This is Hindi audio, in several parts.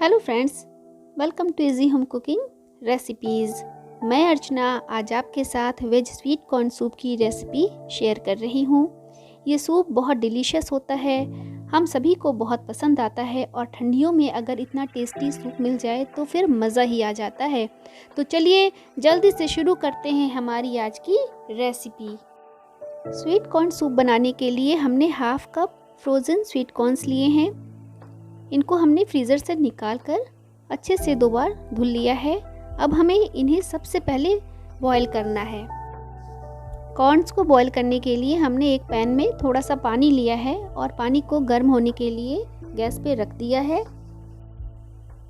Hello friends, welcome to easy home cooking recipes. मैं अर्चना आज आपके साथ वेज स्वीट कॉर्न सूप की रेसिपी शेयर कर रही हूँ। ये सूप बहुत डिलीशियस होता है, हम सभी को बहुत पसंद आता है और ठंडियों में अगर इतना टेस्टी सूप मिल जाए तो फिर मज़ा ही आ जाता है। तो चलिए जल्दी से शुरू करते हैं हमारी आज की रेसिपी। स्वीट कॉर्न सूप बनाने के लिए हमने half cup frozen sweet corns लिए हैं। इनको हमने फ्रीज़र से निकाल कर अच्छे से 2 बार धुल लिया है। अब हमें इन्हें सबसे पहले बॉईल करना है। कॉर्न्स को बॉईल करने के लिए हमने एक पैन में थोड़ा सा पानी लिया है और पानी को गर्म होने के लिए गैस पे रख दिया है।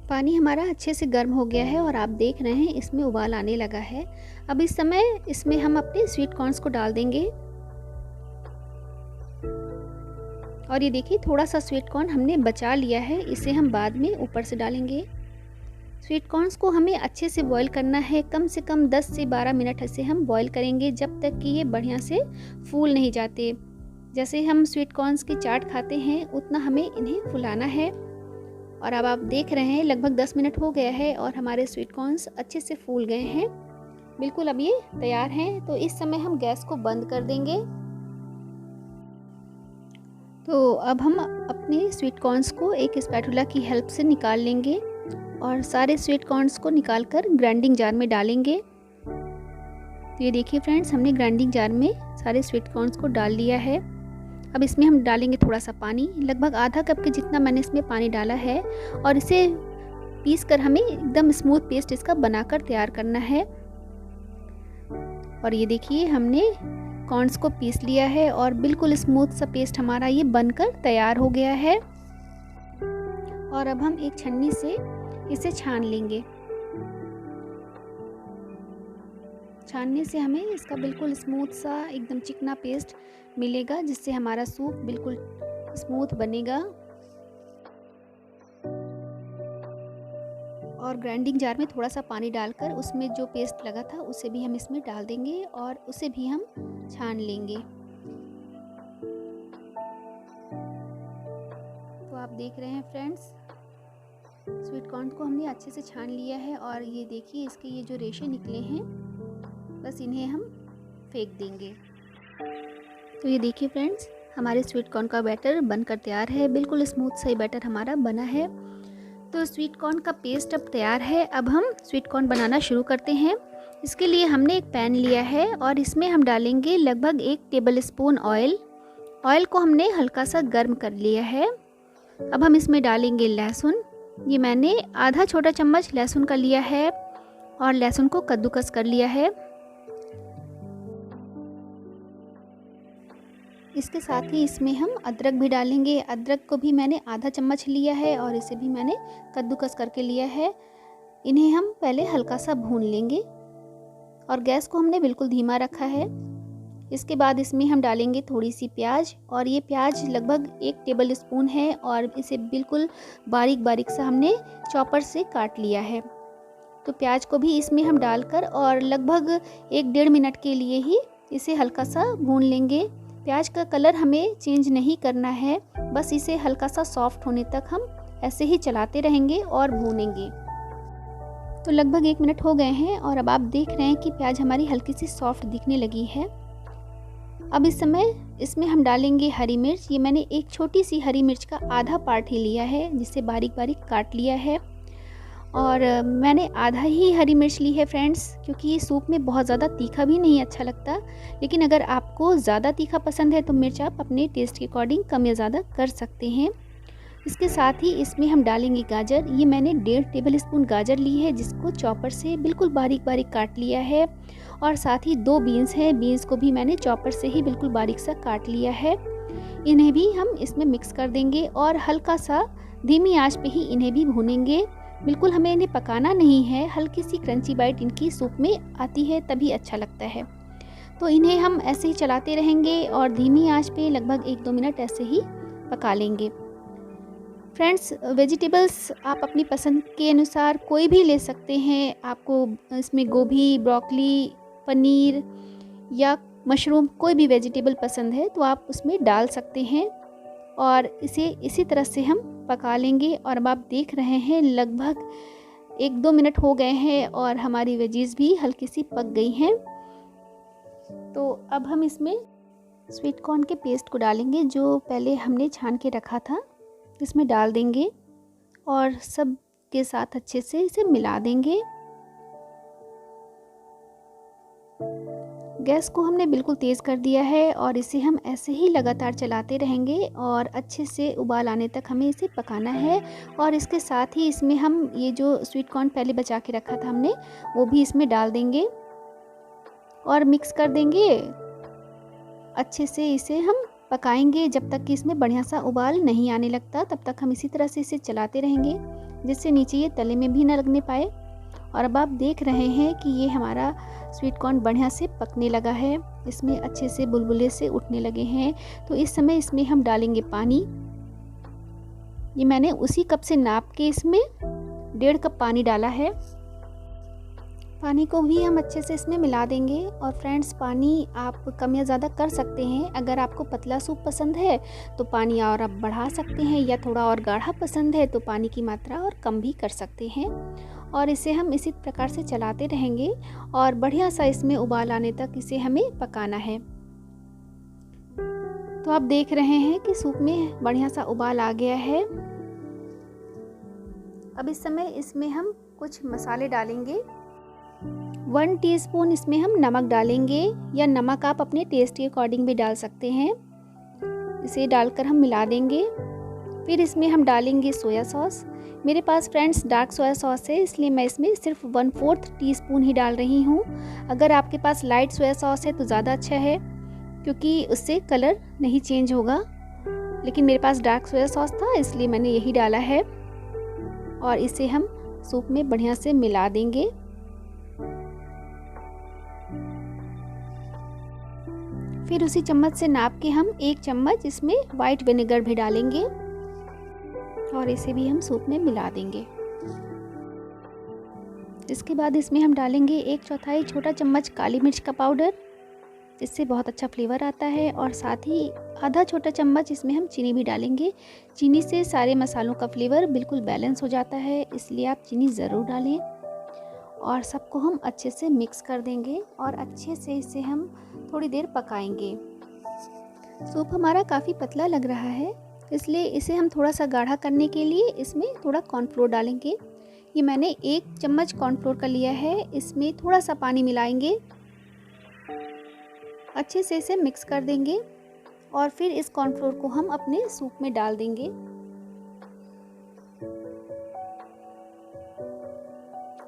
पानी हमारा अच्छे से गर्म हो गया है और आप देख रहे हैं इसमें उबाल आने लगा है। अब इस समय इसमें हम अपने स्वीट कॉर्न्स को डाल देंगे। और ये देखिए थोड़ा सा स्वीट कॉर्न हमने बचा लिया है, इसे हम बाद में ऊपर से डालेंगे। स्वीट कॉर्न्स को हमें अच्छे से बॉईल करना है, कम से कम 10 से 12 मिनट ऐसे हम बॉईल करेंगे जब तक कि ये बढ़िया से फूल नहीं जाते। जैसे हम स्वीट कॉर्न्स की चाट खाते हैं उतना हमें इन्हें फुलाना है। और अब आप देख रहे हैं लगभग 10 मिनट हो गया है और हमारे स्वीट कॉर्न्स अच्छे से फूल गए हैं। बिल्कुल अब ये तैयार हैं। तो इस समय हम गैस को बंद कर देंगे। तो अब हम अपने स्वीट कॉर्न्स को एक स्पैटुला की हेल्प से निकाल लेंगे और सारे स्वीट कॉर्न्स को निकालकर ग्राइंडिंग जार में डालेंगे। तो ये देखिए फ्रेंड्स, हमने ग्राइंडिंग जार में सारे स्वीट कॉर्न्स को डाल लिया है। अब इसमें हम डालेंगे थोड़ा सा पानी, लगभग आधा कप के जितना मैंने इसमें पानी डाला है और इसे पीस कर हमें एकदम स्मूथ पेस्ट इसका बनाकर तैयार करना है। और ये देखिए हमने कॉर्न्स को पीस लिया है और बिल्कुल स्मूथ सा पेस्ट हमारा ये बनकर तैयार हो गया है। और अब हम एक छन्नी से इसे छान लेंगे। छानने से हमें इसका बिल्कुल स्मूथ सा एकदम चिकना पेस्ट मिलेगा, जिससे हमारा सूप बिल्कुल स्मूथ बनेगा। और ग्राइंडिंग जार में थोड़ा सा पानी डालकर उसमें जो पेस्ट लगा था उसे भी हम इसमें डाल देंगे और उसे भी हम छान लेंगे। तो आप देख रहे हैं फ्रेंड्स, स्वीट कॉर्न को हमने अच्छे से छान लिया है और ये देखिए इसके ये जो रेशे निकले हैं, बस इन्हें हम फेंक देंगे। तो ये देखिए फ्रेंड्स, हमारे स्वीट कॉर्न का बैटर बनकर तैयार है। बिल्कुल स्मूथ सा बैटर हमारा बना है। तो स्वीट कॉर्न का पेस्ट अब तैयार है। अब हम स्वीट कॉर्न बनाना शुरू करते हैं। इसके लिए हमने एक पैन लिया है और इसमें हम डालेंगे लगभग 1 टेबल स्पून ऑयल। ऑयल को हमने हल्का सा गर्म कर लिया है। अब हम इसमें डालेंगे लहसुन। ये मैंने आधा छोटा चम्मच लहसुन का लिया है और लहसुन को कद्दूकस कर लिया है। इसके साथ ही इसमें हम अदरक भी डालेंगे। अदरक को भी मैंने आधा चम्मच लिया है और इसे भी मैंने कद्दूकस करके लिया है। इन्हें हम पहले हल्का सा भून लेंगे और गैस को हमने बिल्कुल धीमा रखा है। इसके बाद इसमें हम डालेंगे थोड़ी सी प्याज और ये प्याज लगभग 1 टेबल स्पून है और इसे बिल्कुल बारीक बारीक सा हमने चॉपर से काट लिया है। तो प्याज को भी इसमें हम डालकर और लगभग 1-1.5 मिनट के लिए ही इसे हल्का सा भून लेंगे। प्याज का कलर हमें चेंज नहीं करना है, बस इसे हल्का सा सॉफ्ट होने तक हम ऐसे ही चलाते रहेंगे और भूनेंगे। तो लगभग 1 मिनट हो गए हैं और अब आप देख रहे हैं कि प्याज हमारी हल्की सी सॉफ्ट दिखने लगी है। अब इस समय इसमें हम डालेंगे हरी मिर्च। ये मैंने एक छोटी सी हरी मिर्च का आधा पार्ट ही लिया है, जिसे बारीक बारीक काट लिया है। और मैंने आधा ही हरी मिर्च ली है फ्रेंड्स, क्योंकि ये सूप में बहुत ज़्यादा तीखा भी नहीं अच्छा लगता। लेकिन अगर आपको ज़्यादा तीखा पसंद है तो मिर्च आप अपने टेस्ट के अकॉर्डिंग कम या ज़्यादा कर सकते हैं। इसके साथ ही इसमें हम डालेंगे गाजर। ये मैंने 1.5 टेबल स्पून गाजर ली है, जिसको चॉपर से बिल्कुल बारीक बारीक काट लिया है। और साथ ही 2 बीन्स हैं, बीन्स को भी मैंने चॉपर से ही बिल्कुल बारीक सा काट लिया है। इन्हें भी हम इसमें मिक्स कर देंगे और हल्का सा धीमी आंच पे ही इन्हें भी भूनेंगे। बिल्कुल हमें इन्हें पकाना नहीं है, हल्की सी क्रंची बाइट इनकी सूप में आती है तभी अच्छा लगता है। तो इन्हें हम ऐसे ही चलाते रहेंगे और धीमी आंच पे लगभग 1-2 मिनट ऐसे ही पका लेंगे। फ्रेंड्स, वेजिटेबल्स आप अपनी पसंद के अनुसार कोई भी ले सकते हैं। आपको इसमें गोभी, ब्रोकली, पनीर या मशरूम कोई भी वेजिटेबल पसंद है तो आप उसमें डाल सकते हैं और इसे इसी तरह से हम पका लेंगे। और अब आप देख रहे हैं लगभग 1-2 मिनट हो गए हैं और हमारी वेजीज भी हल्की सी पक गई हैं। तो अब हम इसमें स्वीट कॉर्न के पेस्ट को डालेंगे जो पहले हमने छान के रखा था, इसमें डाल देंगे और सब के साथ अच्छे से इसे मिला देंगे। गैस को हमने बिल्कुल तेज़ कर दिया है और इसे हम ऐसे ही लगातार चलाते रहेंगे और अच्छे से उबाल आने तक हमें इसे पकाना है। और इसके साथ ही इसमें हम ये जो स्वीट कॉर्न पहले बचा के रखा था हमने, वो भी इसमें डाल देंगे और मिक्स कर देंगे। अच्छे से इसे हम पकाएंगे जब तक कि इसमें बढ़िया सा उबाल नहीं आने लगता, तब तक हम इसी तरह से इसे चलाते रहेंगे जिससे नीचे ये तले में भी ना लगने पाए। और अब आप देख रहे हैं कि ये हमारा स्वीट कॉर्न बढ़िया से पकने लगा है, इसमें अच्छे से बुलबुले से उठने लगे हैं। तो इस समय इसमें हम डालेंगे पानी। ये मैंने उसी कप से नाप के इसमें 1.5 कप पानी डाला है। पानी को भी हम अच्छे से इसमें मिला देंगे। और फ्रेंड्स, पानी आप कम या ज़्यादा कर सकते हैं। अगर आपको पतला सूप पसंद है तो पानी और आप बढ़ा सकते हैं, या थोड़ा और गाढ़ा पसंद है तो पानी की मात्रा और कम भी कर सकते हैं। और इसे हम इसी प्रकार से चलाते रहेंगे और बढ़िया सा इसमें उबाल आने तक इसे हमें पकाना है। तो आप देख रहे हैं कि सूप में बढ़िया सा उबाल आ गया है। अब इस समय इसमें हम कुछ मसाले डालेंगे। 1 टीस्पून इसमें हम नमक डालेंगे, या नमक आप अपने टेस्ट के अकॉर्डिंग भी डाल सकते हैं। इसे डालकर हम मिला देंगे। फिर इसमें हम डालेंगे सोया सॉस। मेरे पास फ्रेंड्स डार्क सोया सॉस है, इसलिए मैं इसमें सिर्फ 1/4 टीस्पून ही डाल रही हूँ। अगर आपके पास लाइट सोया सॉस है तो ज़्यादा अच्छा है, क्योंकि उससे कलर नहीं चेंज होगा। लेकिन मेरे पास डार्क सोया सॉस था, इसलिए मैंने यही डाला है। और इसे हम सूप में बढ़िया से मिला देंगे। फिर उसी चम्मच से नाप के हम 1 चम्मच इसमें वाइट विनेगर भी डालेंगे और इसे भी हम सूप में मिला देंगे। इसके बाद इसमें हम डालेंगे 1/4 छोटा चम्मच काली मिर्च का पाउडर, इससे बहुत अच्छा फ्लेवर आता है। और साथ ही आधा छोटा चम्मच इसमें हम चीनी भी डालेंगे। चीनी से सारे मसालों का फ्लेवर बिल्कुल बैलेंस हो जाता है, इसलिए आप चीनी ज़रूर डालें। और सबको हम अच्छे से मिक्स कर देंगे और अच्छे से इसे हम थोड़ी देर पकाएंगे। सूप हमारा काफ़ी पतला लग रहा है, इसलिए इसे हम थोड़ा सा गाढ़ा करने के लिए इसमें थोड़ा कॉर्नफ्लोर डालेंगे। ये मैंने 1 चम्मच कॉर्नफ्लोर का लिया है, इसमें थोड़ा सा पानी मिलाएंगे, अच्छे से इसे मिक्स कर देंगे और फिर इस कॉर्नफ्लोर को हम अपने सूप में डाल देंगे।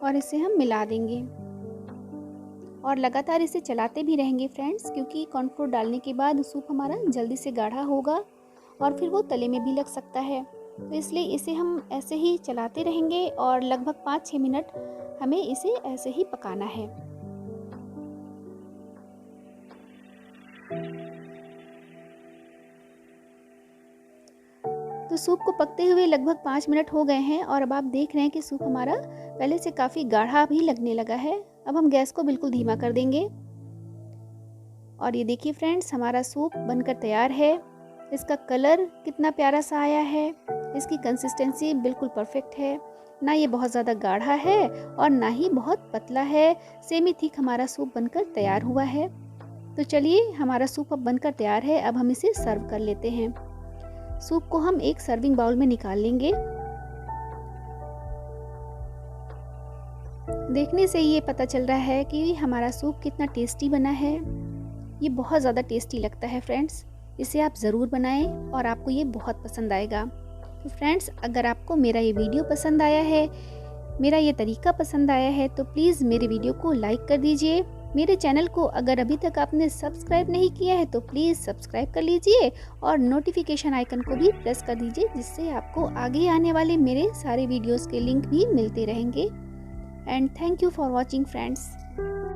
और इसे हम मिला देंगे और लगातार इसे चलाते भी रहेंगे फ्रेंड्स, क्योंकि कॉर्नफ्लोर डालने के बाद सूप हमारा जल्दी से गाढ़ा होगा और फिर वो तले में भी लग सकता है। तो इसलिए इसे हम ऐसे ही चलाते रहेंगे और लगभग 5-6 मिनट हमें इसे ऐसे ही पकाना है। तो सूप को पकते हुए लगभग 5 मिनट हो गए हैं और अब आप देख रहे हैं कि सूप हमारा पहले से काफ़ी गाढ़ा भी लगने लगा है। अब हम गैस को बिल्कुल धीमा कर देंगे और ये देखिए फ्रेंड्स, हमारा सूप बनकर तैयार है। इसका कलर कितना प्यारा सा आया है, इसकी कंसिस्टेंसी बिल्कुल परफेक्ट है, ना ये बहुत ज़्यादा गाढ़ा है और ना ही बहुत पतला है। सेमी थिक हमारा सूप बनकर तैयार हुआ है। तो चलिए, हमारा सूप अब बनकर तैयार है। अब हम इसे सर्व कर लेते हैं। सूप को हम एक सर्विंग बाउल में निकाल लेंगे। देखने से ये पता चल रहा है कि हमारा सूप कितना टेस्टी बना है। ये बहुत ज़्यादा टेस्टी लगता है फ्रेंड्स, इसे आप ज़रूर बनाएं और आपको ये बहुत पसंद आएगा। तो फ्रेंड्स, अगर आपको मेरा ये वीडियो पसंद आया है, मेरा ये तरीका पसंद आया है, तो प्लीज़ मेरे वीडियो को लाइक कर दीजिए। मेरे चैनल को अगर अभी तक आपने सब्सक्राइब नहीं किया है तो प्लीज़ सब्सक्राइब कर लीजिए और नोटिफिकेशन आइकन को भी प्रेस कर दीजिए, जिससे आपको आगे आने वाले मेरे सारे वीडियोस के लिंक भी मिलते रहेंगे। And thank you for watching friends.